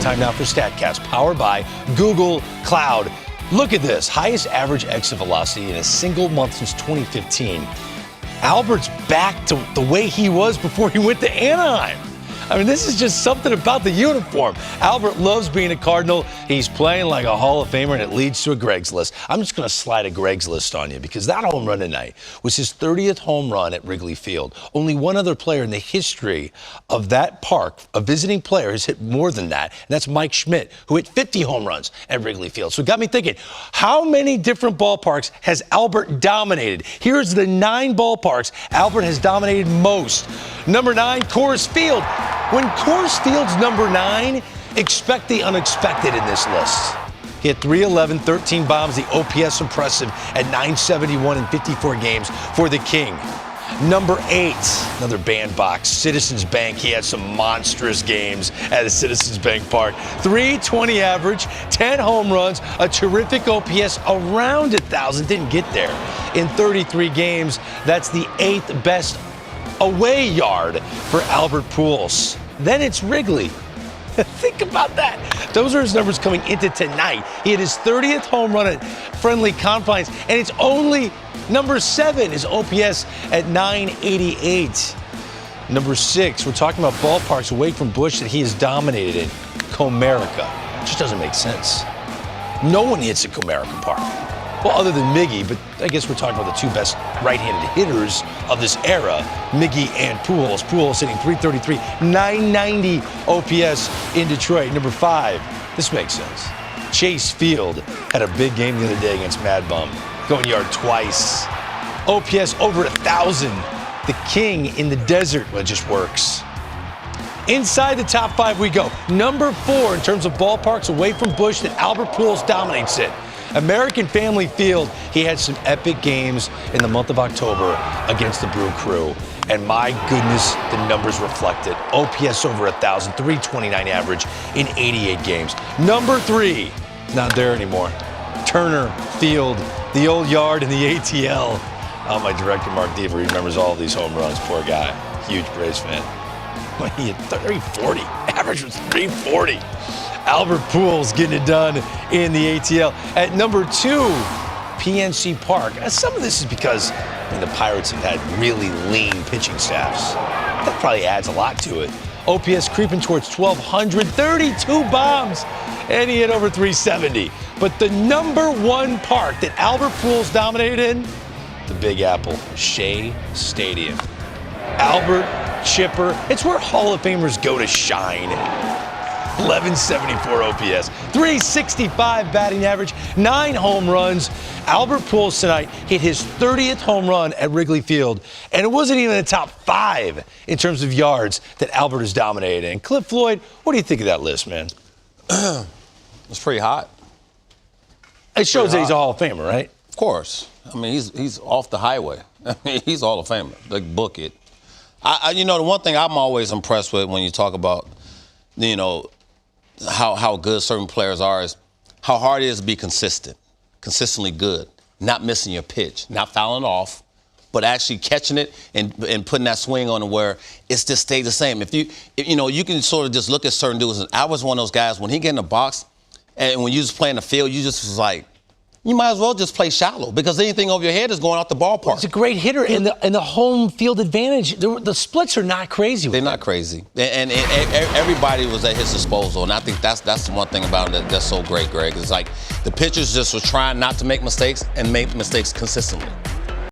time now for StatCast, powered by Google Cloud. Look at this, highest average exit velocity in a single month since 2015. Albert's back to the way he was before he went to Anaheim. I mean, this is just something about the uniform. Albert loves being a Cardinal. He's playing like a Hall of Famer, and it leads to a Greg's List. I'm just going to slide a Greg's List on you because that home run tonight was his 30th home run at Wrigley Field. Only one other player in the history of that park, a visiting player, has hit more than that, and that's Mike Schmidt, who hit 50 home runs at Wrigley Field. So it got me thinking, how many different ballparks has Albert dominated? Here's the 9 ballparks Albert has dominated most. Number 9, Coors Field. When Coors Field's number 9, expect the unexpected in this list. He had 311, 13 bombs, the OPS impressive at 971 in 54 games for the King. Number 8, another bandbox, Citizens Bank. He had some monstrous games at Citizens Bank Park. 320 average, 10 home runs, a terrific OPS around 1,000, didn't get there. In 33 games, that's the 8th best away yard for Albert Pujols. Then it's Wrigley. Think about that. Those are his numbers coming into tonight. He had his 30th home run at friendly confines, and it's only number 7, his OPS at 988. Number 6, we're talking about ballparks away from Busch that he has dominated in. Comerica. It just doesn't make sense. No one hits at Comerica Park. Well, other than Miggy, but I guess we're talking about the 2 best right-handed hitters of this era, Miggy and Pujols. Pujols hitting 333, 990 OPS in Detroit. Number 5, this makes sense. Chase Field had a big game the other day against Mad Bum, going yard twice. OPS over 1,000. The King in the desert, well, it just works. Inside the top 5 we go. Number 4 in terms of ballparks away from Busch that Albert Pujols dominates it. American Family Field, he had some epic games in the month of October against the Brew Crew. And my goodness, the numbers reflect it. OPS over 1,000, 329 average in 88 games. Number 3, not there anymore. Turner Field, the old yard in the ATL. Oh, my director, Mark Deaver, remembers all of these home runs. Poor guy. Huge Braves fan. Well, he had 340. Average was 340. Albert Pujols getting it done in the ATL. At number 2, PNC Park. Some of this is because the Pirates have had really lean pitching staffs. That probably adds a lot to it. OPS creeping towards 1,200, 32 bombs, and he hit over 370. But the number 1 park that Albert Pujols dominated in, the Big Apple, Shea Stadium. Albert, Chipper, it's where Hall of Famers go to shine. 1174 OPS, 365 batting average, 9 home runs. Albert Pujols tonight hit his 30th home run at Wrigley Field, and it wasn't even in the top 5 in terms of yards that Albert has dominated in. Cliff Floyd, what do you think of that list, man? It's pretty hot. It shows that he's a Hall of Famer, right? Of course. I mean, he's off the highway. I mean, he's Hall of Famer. Like, book it. The one thing I'm always impressed with when you talk about, how good certain players are is how hard it is to be consistently good, not missing your pitch, not fouling off, but actually catching it and putting that swing on it where it's just stayed the same. If you can sort of just look at certain dudes. And I was one of those guys when he get in the box and when you just play in the field, you just was like, you might as well just play shallow because anything over your head is going out the ballpark. Well, he's a great hitter, and the home field advantage, the splits are not crazy. They're not crazy. And everybody was at his disposal, and I think that's the one thing about him that's so great, Greg. It's like the pitchers just were trying not to make mistakes and make mistakes consistently.